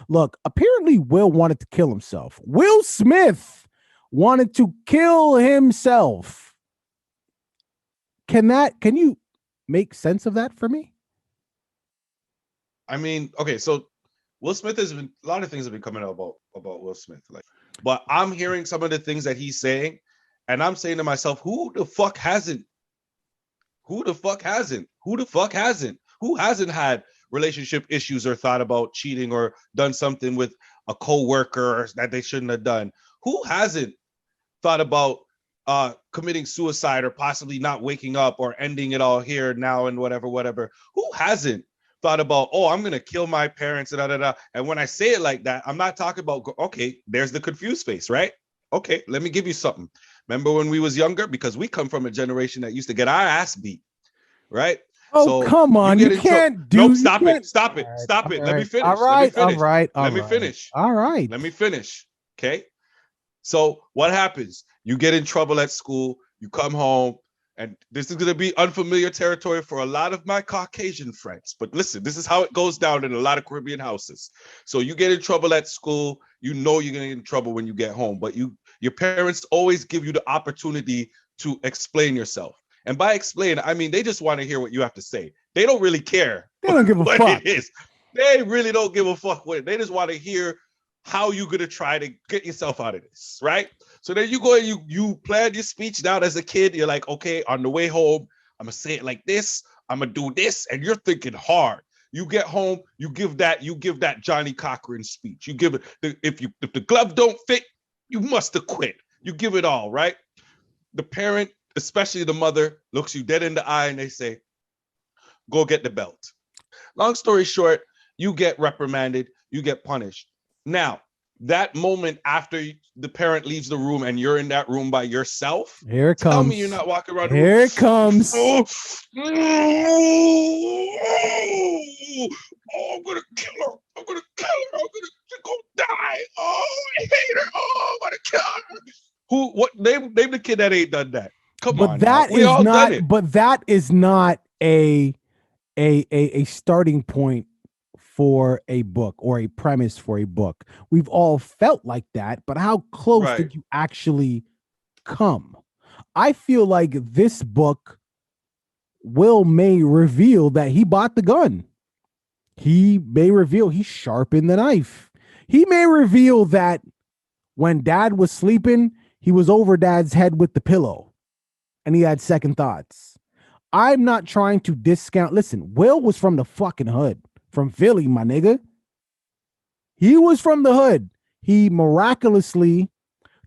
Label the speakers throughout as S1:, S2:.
S1: Look, apparently Will wanted to kill himself. Will Smith wanted to kill himself. Can you make sense of that for me?
S2: I mean, okay, so Will Smith has been a lot of things have been coming out about Will Smith, like, but I'm hearing some of the things that he's saying, and I'm saying to myself, who the fuck hasn't? Who the fuck hasn't? Who the fuck hasn't? Who hasn't had relationship issues or thought about cheating or done something with a co-worker that they shouldn't have done? Who hasn't thought about committing suicide or possibly not waking up or ending it all here now and whatever? Who hasn't thought about, oh, I'm gonna kill my parents and da da da? And when I say it like that, I'm not talking about, okay, there's the confused face, right? Okay, let me give you something. Remember when we was younger? Because we come from a generation that used to get our ass beat, right?
S1: Oh,
S2: So
S1: come on. You can't do.
S2: Nope, stop it. Stop it. Stop it. Let me finish.
S1: All right.
S2: Let me finish.
S1: All right.
S2: Let me finish.
S1: All right.
S2: Let me finish. Okay. So what happens? You get in trouble at school, you come home, and this is going to be unfamiliar territory for a lot of my Caucasian friends. But listen, this is how it goes down in a lot of Caribbean houses. So you get in trouble at school, you know you're going to get in trouble when you get home, but your parents always give you the opportunity to explain yourself. And by explain, I mean they just want to hear what you have to say. They don't really care.
S1: They don't give a
S2: what
S1: fuck.
S2: It is. They really don't give a fuck what it. They just want to hear how you gonna try to get yourself out of this, right? So then you go and you plan your speech down as a kid. You're like, okay, on the way home, I'm gonna say it like this. I'm gonna do this, and you're thinking hard. You get home, you give that Johnny Cochran speech. You give it. If the glove don't fit, you must have quit. You give it all, right? The parent, especially the mother, looks you dead in the eye and they say, go get the belt. Long story short, you get reprimanded, you get punished. Now, that moment after the parent leaves the room and you're in that room by yourself,
S1: here it
S2: tell
S1: comes.
S2: me you're not walking around
S1: the room. Here it comes.
S2: Oh, I'm gonna kill her. I'm gonna go die. Oh, I hate her. Oh, I'm gonna kill her. Who? What? Name the kid that ain't done that. Come on,
S1: that
S2: we all done it.
S1: But that is not a starting point for a book or a premise for a book. We've all felt like that, but how close did you actually come? I feel like this book may reveal that he bought the gun. He may reveal he sharpened the knife. He may reveal that when dad was sleeping, he was over dad's head with the pillow and he had second thoughts. I'm not trying to discount. Listen, Will was from the fucking hood. From Philly, my nigga. He was from the hood. He miraculously,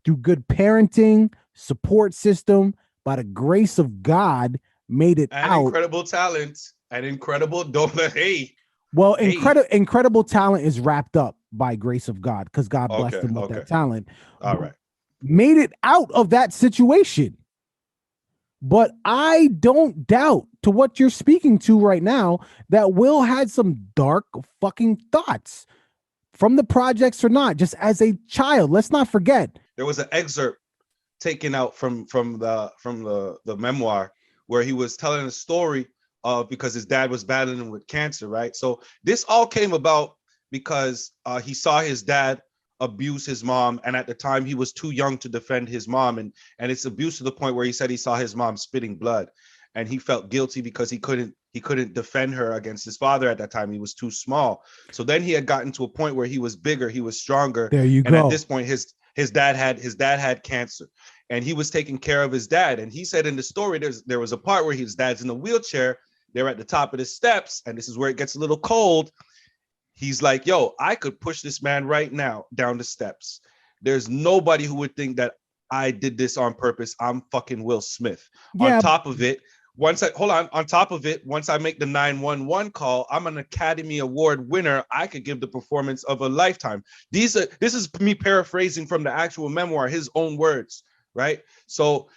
S1: through good parenting, support system, by the grace of God, made it
S2: and
S1: out.
S2: Incredible talent. And incredible,
S1: incredible talent is wrapped up by grace of God because God blessed him with that talent.
S2: All right.
S1: Made it out of that situation. But I don't doubt, to what you're speaking to right now, that Will had some dark fucking thoughts from the projects or not, just as a child. Let's not forget.
S2: There was an excerpt taken out from the memoir where he was telling a story of because his dad was battling with cancer, right? So this all came about because he saw his dad abuse his mom, and at the time he was too young to defend his mom, and it's abuse to the point where he said he saw his mom spitting blood, and he felt guilty because he couldn't defend her against his father at that time. He was too small. So then he had gotten to a point where he was bigger, he was stronger.
S1: There you
S2: go. And at this point, his dad had cancer, and he was taking care of his dad. And he said in the story, there was a part where his dad's in a wheelchair. They're at the top of the steps, and this is where it gets a little cold. He's like, yo, I could push this man right now down the steps. There's nobody who would think that I did this on purpose. I'm fucking Will Smith. Yeah. On top of it, once I make the 911 call, I'm an Academy Award winner. I could give the performance of a lifetime. This is me paraphrasing from the actual memoir, his own words, right? So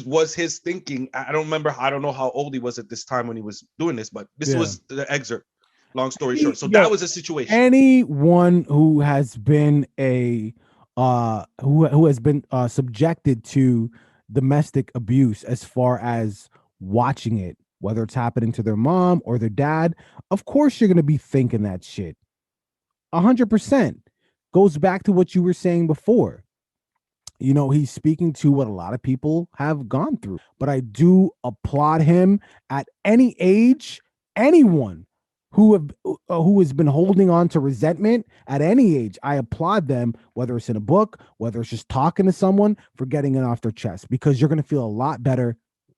S2: was his thinking. I don't know how old he was at this time when he was doing this, but this was the excerpt. Long story short. So that was a situation.
S1: Anyone who has been subjected to domestic abuse, as far as watching it, whether it's happening to their mom or their dad, of course you're going to be thinking that shit. 100%. Goes back to what you were saying before. You know, he's speaking to what a lot of people have gone through. But I do applaud him at any age, anyone who has been holding on to resentment at any age. I applaud them, whether it's in a book, whether it's just talking to someone, for getting it off their chest, because you're going to feel a lot better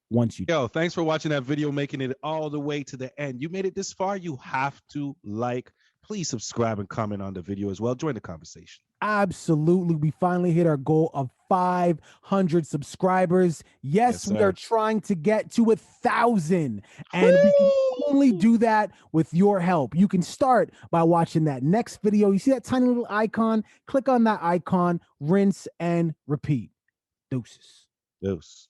S1: once you.
S2: Yo, thanks for watching that video, making it all the way to the end. You made it this far, you have to like, please subscribe and comment on the video as well. Join the conversation.
S1: Absolutely. We finally hit our goal of 500 subscribers. Yes, we are trying to get to 1,000, and we can only do that with your help. You can start by watching that next video. You see that tiny little icon? Click on that icon, rinse and repeat. Deuces.
S2: Deuce.